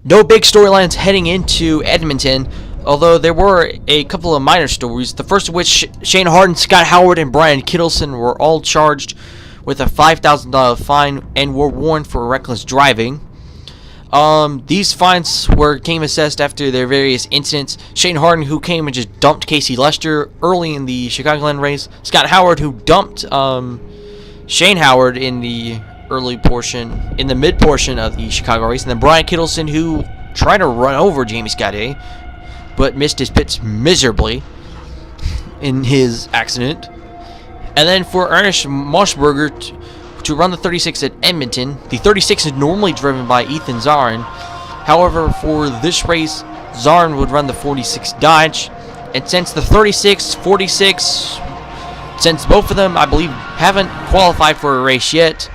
No big storylines heading into Edmonton, although there were a couple of minor stories. The first of which, Shane Harden, Scott Howard, and Brian Kittleson were all charged with a $5,000 fine and were warned for reckless driving. These fines came assessed after their various incidents. Shane Harden, who came and just dumped Casey Lester early in the Chicagoland race. Scott Howard, who dumped Shane Howard in the mid portion of the Chicago race. And then Brian Kittleson, who tried to run over Jamie Scott, but missed his pits miserably in his accident. And then for Ernest Moschberger to run the 36 at Edmonton. The 36 is normally driven by Ethan Zarin. However, for this race, Zarin would run the 46 Dodge. And since the 36, 46, since both of them, I believe, haven't qualified for a race yet,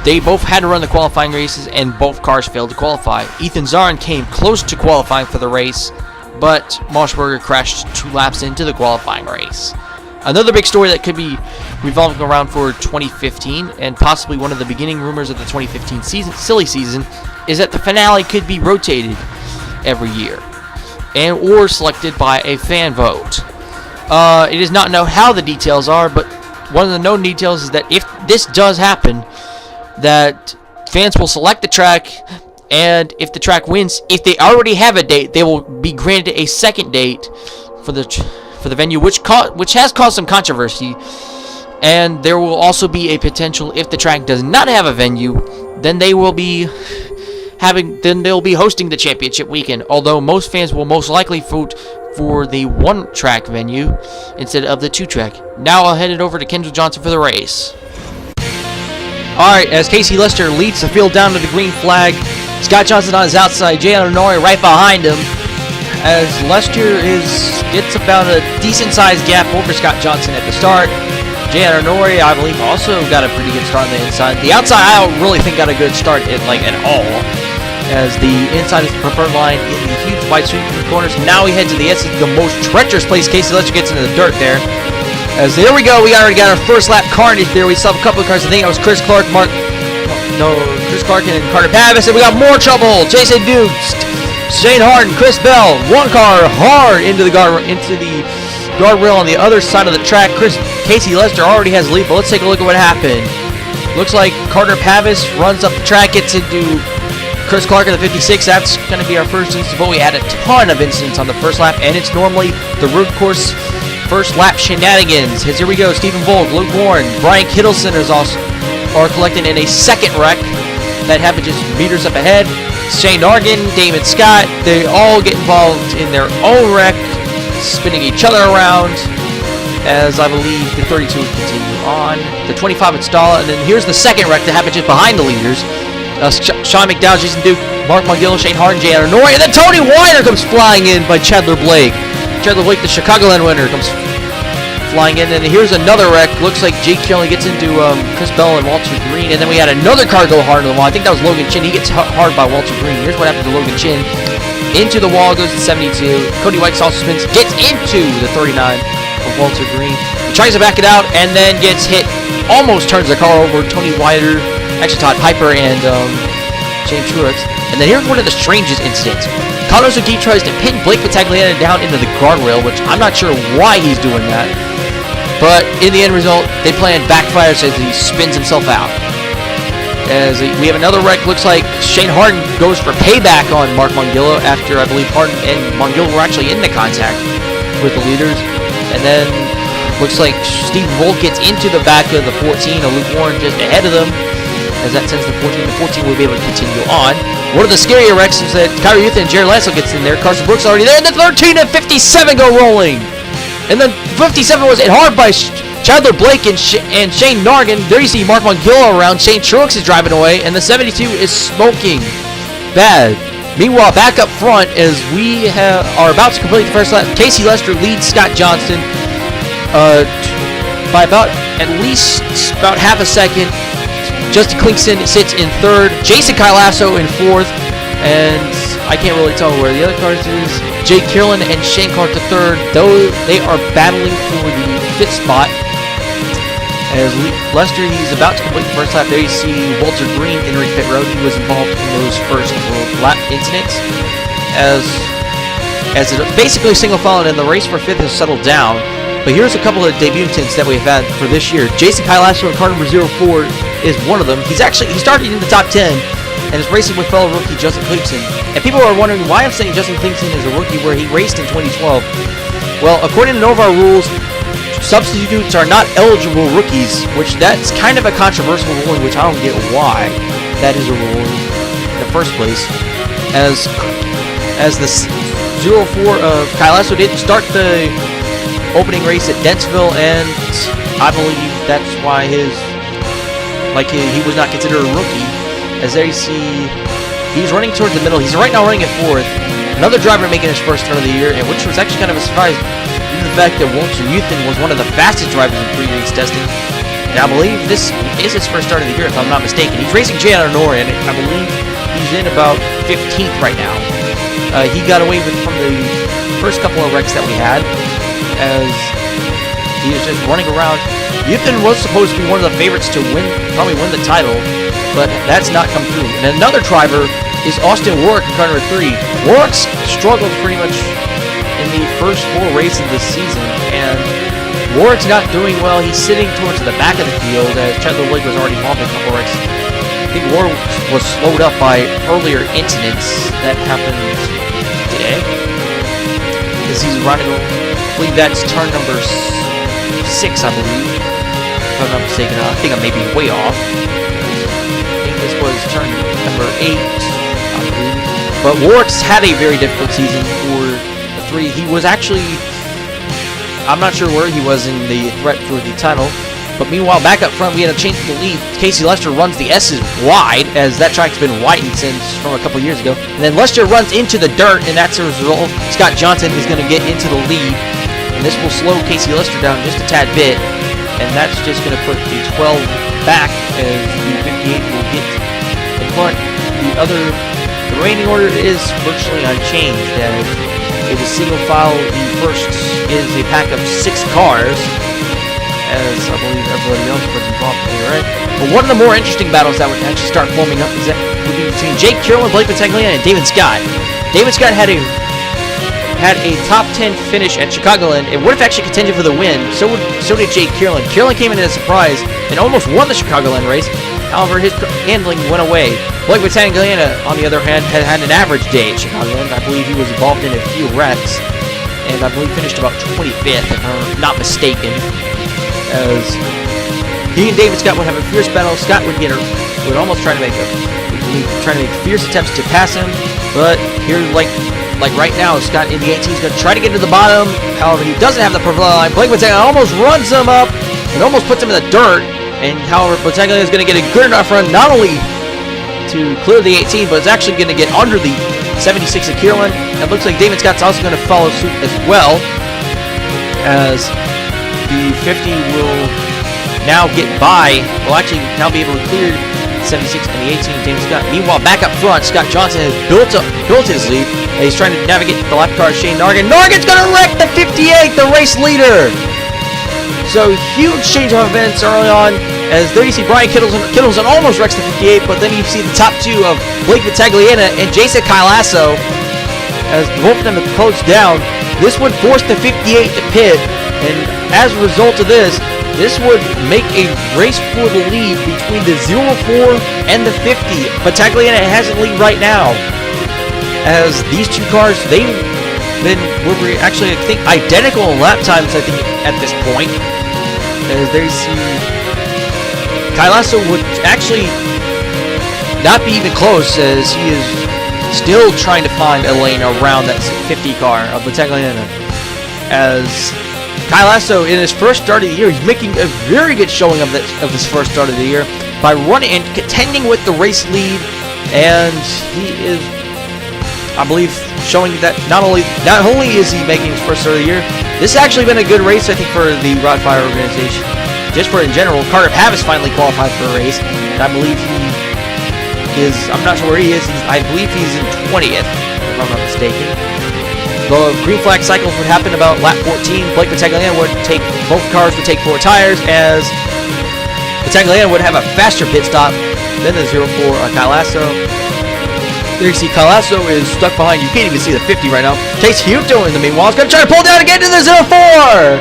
they both had to run the qualifying races, and both cars failed to qualify. Ethan Zarin came close to qualifying for the race, but Moschberger crashed 2 laps into the qualifying race. Another big story that could be revolving around for 2015, and possibly one of the beginning rumors of the 2015 silly season, is that the finale could be rotated every year, or selected by a fan vote. It is not known how the details are, but one of the known details is that if this does happen, that fans will select the track, and if the track wins, if they already have a date, they will be granted a second date for the venue, which has caused some controversy. And there will also be a potential, if the track does not have a venue, then they'll be hosting the championship weekend. Although most fans will most likely vote for the 1-track venue instead of the 2-track. Now I'll head it over to Kendall Johnson for the race. Alright, as Casey Lester leads the field down to the green flag, Scott Johnson on his outside, Jay Honore right behind him, as Lester gets about a decent-sized gap over Scott Johnson at the start. Jay Honore, I believe, also got a pretty good start on the inside. The outside, I don't really think got a good start at all, as the inside is the preferred line in the huge wide sweep in the corners. Now we head to the most treacherous place. Casey Lester gets into the dirt there. As there we go, we already got our first lap carnage there. We saw a couple of cars. I think that was Chris Clark and Carter Pavis, and we got more trouble. Jason Dukes, Shane Harden, Chris Bell, one car hard into the guardrail on the other side of the track. Casey Lester already has the lead, but let's take a look at what happened. Looks like Carter Pavis runs up the track, gets into Chris Clark in the 56. That's going to be our first instance, but we had a ton of incidents on the first lap, and it's normally the road course first lap shenanigans. Here we go. Stephen Volk, Luke Warren, Brian Kittleson are collected in a second wreck that happened just meters up ahead. Shane Nargan, Damon Scott, they all get involved in their own wreck, spinning each other around, as I believe the 32 would continue on. The 25 would stall, and then here's the second wreck that happened just behind the leaders. Sean McDowell, Jason Duke, Mark Mongillo, Shane Harden, Jay Honore, and then Tony Weiner comes flying in by Chandler Blake. Chandler Blake, the Chicagoland winner, comes flying in, and here's another wreck. Looks like Jake Kelly gets into Chris Bell and Walter Green, and then we had another car go hard into the wall. I think that was Logan Chin. He gets hard by Walter Green. Here's what happened to Logan Chin. Into the wall goes to 72. Cody Wykes also spins, gets into the 39 of Walter Green. He tries to back it out, and then gets hit. Almost turns the car over. Tony Wider, actually Todd Piper, and James Truex. And then here's one of the strangest incidents. Carlos O'Keefe tries to pin Blake Battaglietta down into the guardrail, which I'm not sure why he's doing that. But in the end result, they plan backfires as he spins himself out. As we have another wreck, looks like Shane Harden goes for payback on Mark Mongillo after I believe Harden and Mongillo were actually in the contact with the leaders. And then looks like Steve Volk gets into the back of the 14, and Luke Warren just ahead of them. As that sends the 14. The 14 will be able to continue on. One of the scarier wrecks is that Kyrie Youth and Jared Lansell gets in there. Carson Brooks already there. And the 13 and 57 go rolling. And then 57 was hit hard by Chandler Blake and Shane Nargan. There you see Mark Mongillo around. Shane Truex is driving away. And the 72 is smoking bad. Meanwhile, back up front, as we are about to complete the first lap, Casey Lester leads Scott Johnson by at least half a second. Justin Klinkson sits in third. Jason Kylasso in fourth. And I can't really tell where the other cars is. Jake Kierland and Shane Clark to third. Though they are battling for the fifth spot. As Lester, he's about to complete the first lap. There you see Walter Green entering pit road. He was involved in those first couple of lap incidents. As it's basically single file, and the race for 5th has settled down. But here's a couple of debutants that we've had for this year. Jason Kylasso in car number 04 is one of them. He started in the top 10 and is racing with fellow rookie Justin Cleveson. And people are wondering why I'm saying Justin Cleveson is a rookie where he raced in 2012. Well, according to NOVAR rules, substitutes are not eligible rookies, which that's kind of a controversial ruling, which I don't get why that is a rule in the first place. As the 04 of Kylasso didn't start the opening race at Dentsville, and I believe that's why he was not considered a rookie. As there you see, he's running towards the middle. He's right now running at 4th. Another driver making his first start of the year, and which was actually kind of a surprise due to the fact that Walter Uthen was one of the fastest drivers in pre-race testing. And I believe this is his first start of the year, if I'm not mistaken. He's racing Jay Honora, and I believe he's in about 15th right now. He got away from the first couple of wrecks that we had, as he was just running around. Uthen was supposed to be one of the favorites to probably win the title, but that's not come through. And another driver is Austin Warwick in car number 3. Warwick's struggled pretty much in the first 4 races this season, and Warwick's not doing well. He's sitting towards the back of the field, as Chadler Blake was already involved in a couple wrecks. I think Warwick was slowed up by earlier incidents that happened today, as he's running. I believe that's turn number 6, I believe. If I'm not mistaken, I think I may be way off. I think this was turn number 8, I believe. But Warwick's had a very difficult season for the 3. He was actually, I'm not sure where he was in the threat for the title. But meanwhile, back up front, we had a change in the lead. Casey Lester runs the S's wide, as that track's been widened since from a couple years ago. And then Lester runs into the dirt, and that's a result. Scott Johnson is going to get into the lead. And this will slow Casey Lester down just a tad bit. And that's just going to put the 12 back, as the 58 will get in front. The remaining order is virtually unchanged, as it is single file. The first is a pack of 6 cars, as I believe everybody else was involved here, right? But one of the more interesting battles that would actually start forming up is that would be between Jake Kierland, Blake Battaglione, and David Scott. David Scott had a top 10 finish at Chicagoland and would have actually contended for the win. So did Jake Kierland. Kierland came in as a surprise and almost won the Chicagoland race. However, his handling went away. Blake Battaglione, on the other hand, had an average day at Chicagoland. I believe he was involved in a few wrecks, and I believe finished about 25th, if I'm not mistaken. As he and David Scott would have a fierce battle. Scott would almost try to make fierce attempts to pass him, but here, like right now, Scott in the 18 is going to try to get to the bottom. However, he doesn't have the profile line. Blake Battaglione almost runs him up and almost puts him in the dirt. And however, Battaglione is going to get a good enough run, not only to clear the 18, but it's actually going to get under the 76 of Kierland. It looks like David Scott's also going to follow suit as well, as the 50 will now get by. Will actually now be able to clear 76 and the 18. David Scott. Meanwhile, back up front, Scott Johnson has built his lead, and he's trying to navigate the lap car. Shane Nargan. Nargan's going to wreck the 58, the race leader. So huge change of events early on, as there you see Brian Kittleson almost wrecks the 58, but then you see the top 2 of Blake Battaglione and Jason Kylasso, as both of them have closed down. This would force the 58 to pit, and as a result of this would make a race for the lead between the 04 and the 50. Battaglione has the lead right now, as these 2 cars, were actually, I think, identical in lap times, I think, at this point. As there you see, Kylasso would actually not be even close, as he is still trying to find a lane around that 50 car of Battaglione. As Kylasso, in his first start of the year, he's making a very good showing of his first start of the year by running and contending with the race lead, and he is, I believe, showing that not only is he making his first start of the year, this has actually been a good race, I think, for the Rodfire organization. Just for in general, Carter Pavis finally qualified for a race, and I believe he is, I'm not sure where he is, I believe he's in 20th, if I'm not mistaken. The green flag cycles would happen about lap 14. Blake Battaglione would take, both cars would take 4 tires, as Battagliana would have a faster pit stop than the 04 Kyle Lasso. There you see Kyle Lasso is stuck behind. You can't even see the 50 right now. Casey Huto in the meanwhile is going to try to pull down again to the 04.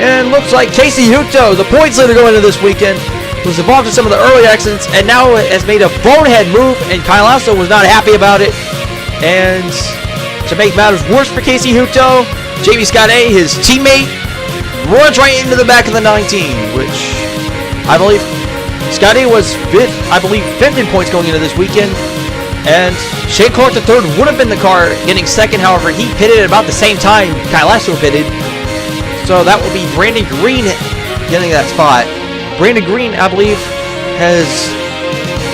And looks like Casey Huto, the points leader going into this weekend, was involved in some of the early accidents and now has made a bonehead move, and Kyle Lasso was not happy about it. And to make matters worse for Casey Huto, JB Scott A, his teammate, runs right into the back of the 19, which I believe Scott A was fifth in points going into this weekend. And Shane Clark III would have been the car getting second. However, he pitted at about the same time Kyle Lasso pitted. So that will be Brandon Green getting that spot. Brandon Green, I believe, has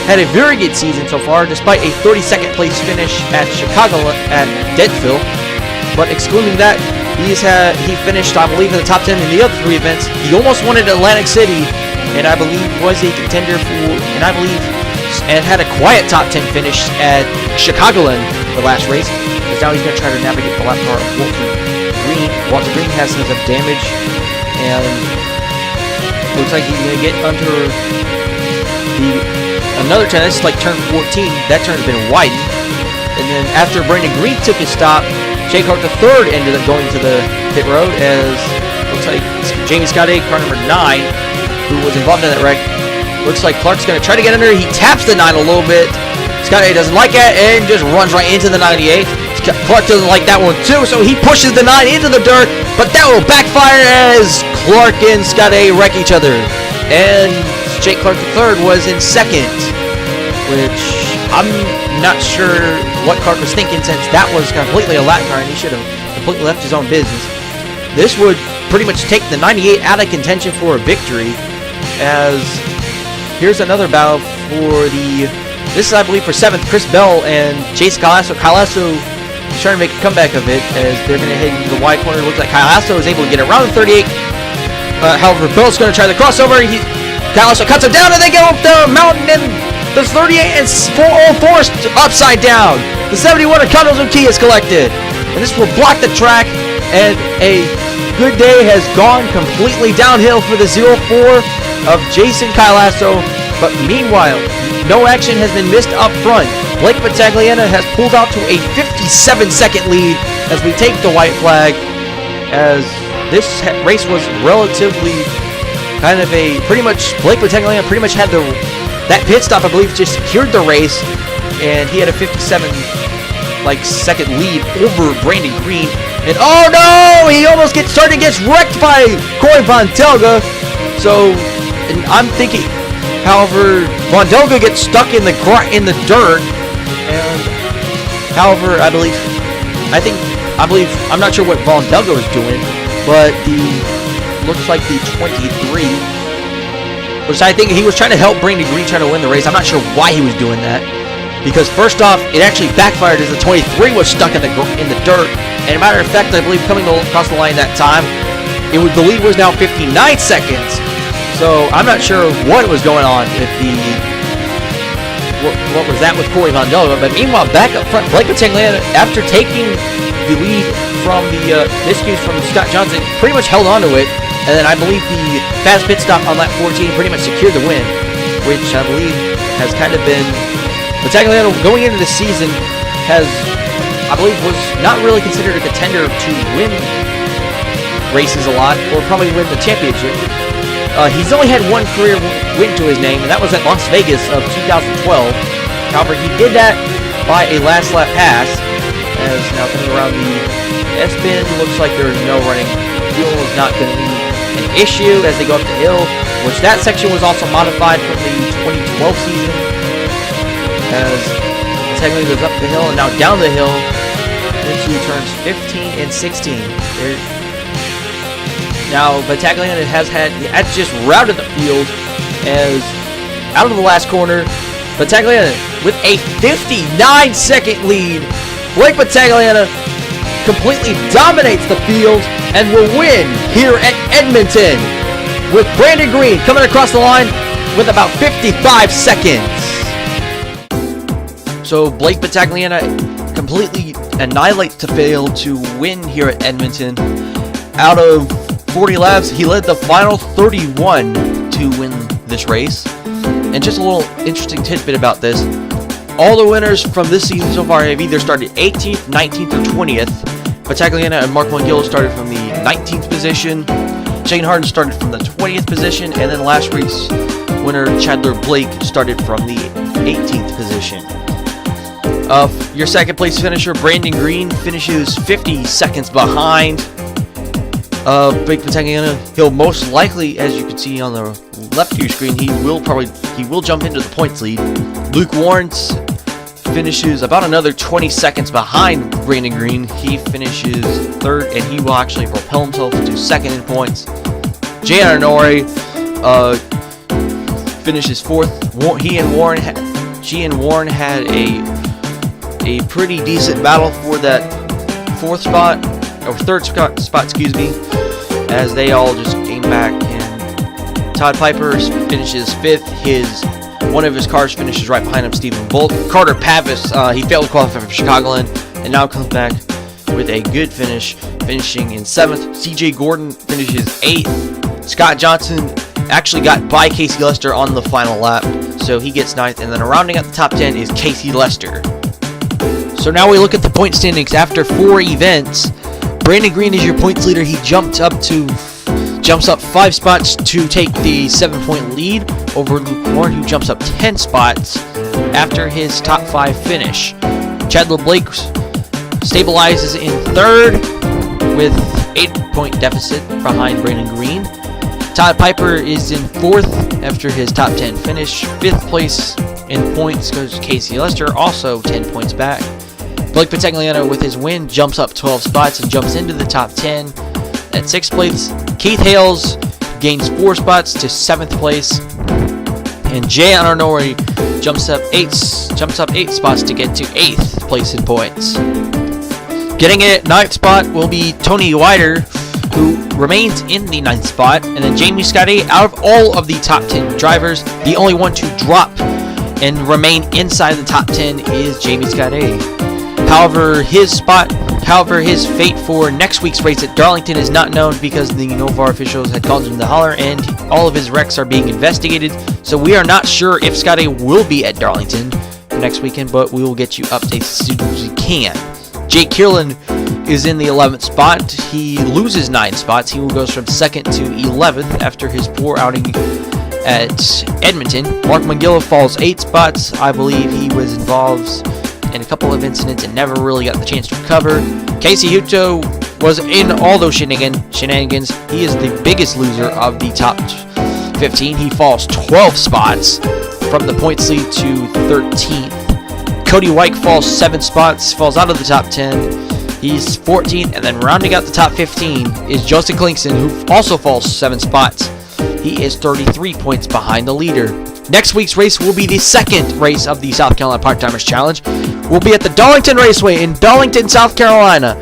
had a very good season so far, despite a 32nd place finish at Chicago at Deadville. But excluding that, he finished, I believe, in the top 10 in the other 3 events. He almost won at Atlantic City, and I believe was a contender for, and had a quiet top 10 finish at Chicagoland the last race. Because now he's going to try to navigate the lap car of Walter Green. Walter Green has some damage, and looks like he's going to get under another turn. This is like turn 14. That turn has been widened. And then after Brandon Green took his stop, Jay Clark III ended up going to the pit road, as looks like Jamie Scott A, car number 9, who was involved in that wreck. Looks like Clark's going to try to get under. He taps the 9 a little bit. Scott A doesn't like that and just runs right into the 98. Clark doesn't like that one too, so he pushes the 9 into the dirt, but that will backfire as Clark and Scott A wreck each other. And Jake Clark III was in second, which I'm not sure what Clark was thinking, since that was completely a lap car and he should have completely left his own business. This would pretty much take the 98 out of contention for a victory, as here's another battle for this is, I believe, for 7th. Chris Bell and Chase Calasso. Calasso is trying to make a comeback of it, as they're going to head into the wide corner. It looks like Calasso is able to get around the 38. However, Bell's going to try the crossover. Calasso cuts him down, and they go up the mountain, and the 38 and all forced upside down. The 71 of Connell's key is collected, and this will block the track, and a good day has gone completely downhill for the 04 of Jason Calasso. But meanwhile, no action has been missed up front. Blake Battagliana has pulled out to a 57-second lead as we take the white flag, as this race was relatively kind of pretty much Blake Battagliana pretty much had that pit stop, I believe, just secured the race, and he had a 57 second lead over Brandon Green. And oh no, he almost gets wrecked by Corey Vontelga. So, and I'm thinking, however, Vondelga gets stuck in the dirt, and however, I'm not sure what Vondelga was doing, but looks like the 23, which I think he was trying to help Brandon Green try to win the race. I'm not sure why he was doing that, because first off, it actually backfired as the 23 was stuck in the dirt. And a matter of fact, I believe coming across the line that time, the lead was now 59 seconds. So I'm not sure what was going on if what was that with Corey Vondelga. But meanwhile, back up front, Blake Battagliana, after taking the lead from the miscues from Scott Johnson, pretty much held on to it. And then I believe the fast pit stop on lap 14 pretty much secured the win, which I believe has kind of been Battagliana going into the season I believe was not really considered a contender to win races a lot, or probably win the championship. He's only had one career win to his name, and that was at Las Vegas of 2012. However, he did that by a last lap pass, as now coming around the S-Bin, looks like there's no running. Fuel is not going to be an issue as they go up the hill, which that section was also modified from the 2012 season, as technically goes up the hill and now down the hill into turns 15 and 16. Now, Battagliana has just routed the field, as out of the last corner, Battagliana with a 59-second lead. Blake Battagliana completely dominates the field and will win here at Edmonton, with Brandon Green coming across the line with about 55 seconds. So Blake Battagliana completely annihilates to fail to win here at Edmonton. Out of 40 laps, he led the final 31 to win this race. And just a little interesting tidbit about this. All the winners from this season so far have either started 18th, 19th, or 20th. Battagliana and Mark Mangillo started from the 19th position. Shane Harden started from the 20th position. And then last race winner Chadler Blake started from the 18th position. Your second place finisher, Brandon Green, finishes 50 seconds behind Blake Battagliana. He'll most likely, as you can see on the left of your screen, he will jump into the points lead. Luke Warrens finishes about another 20 seconds behind Brandon Green. He finishes third, and he will actually propel himself to second in points. Jay Arnori finishes fourth. He and Warren had a pretty decent battle for that third spot, excuse me, as they all just came back. And Todd Piper finishes fifth. One of his cars finishes right behind him, Stephen Bolt. Carter Pavis, he failed to qualify for Chicagoland and now comes back with a good finish, finishing in seventh. CJ Gordon finishes eighth. Scott Johnson actually got by Casey Lester on the final lap, so he gets ninth. And then rounding out the top 10 is Casey Lester. So now we look at the point standings after 4 events. Brandon Green is your points leader. He jumps up 5 spots to take the 7-point lead over Luke Warren, who jumps up 10 spots after his top 5 finish. Chadler Blake stabilizes in third with 8-point deficit behind Brandon Green. Todd Piper is in fourth after his top 10 finish. 5th place in points goes to Casey Lester, also 10 points back. Blake Battagliana with his win jumps up 12 spots and jumps into the top 10. At 6th place, Keith Hales gains 4 spots to 7th place. And Jay Arnori jumps up 8 spots to get to 8th place in points. Getting it at 9th spot will be Tony Wider, who remains in the 9th spot. And then Jamie Scotty, out of all of the top 10 drivers, the only one to drop and remain inside the top 10 is Jamie Scotty. However, his fate for next week's race at Darlington is not known because the NOVAR officials had called him to holler, and all of his wrecks are being investigated. So we are not sure if Scotty will be at Darlington next weekend, but we will get you updates as soon as we can. Jake Kierland is in the 11th spot. He loses 9 spots. He goes from 2nd to 11th after his poor outing at Edmonton. Mark Mangillo falls 8 spots. I believe he was involved in a couple of incidents and never really got the chance to recover. Casey Hutto was in all those shenanigans. He is the biggest loser of the top 15. He falls 12 spots from the points lead to 13th. Cody White falls 7 spots, falls out of the top 10. He's 14th, and then rounding out the top 15 is Justin Klinkson, who also falls 7 spots. He is 33 points behind the leader. Next week's race will be the second race of the South Carolina Part-Timers Challenge. We'll be at the Darlington Raceway in Darlington, South Carolina.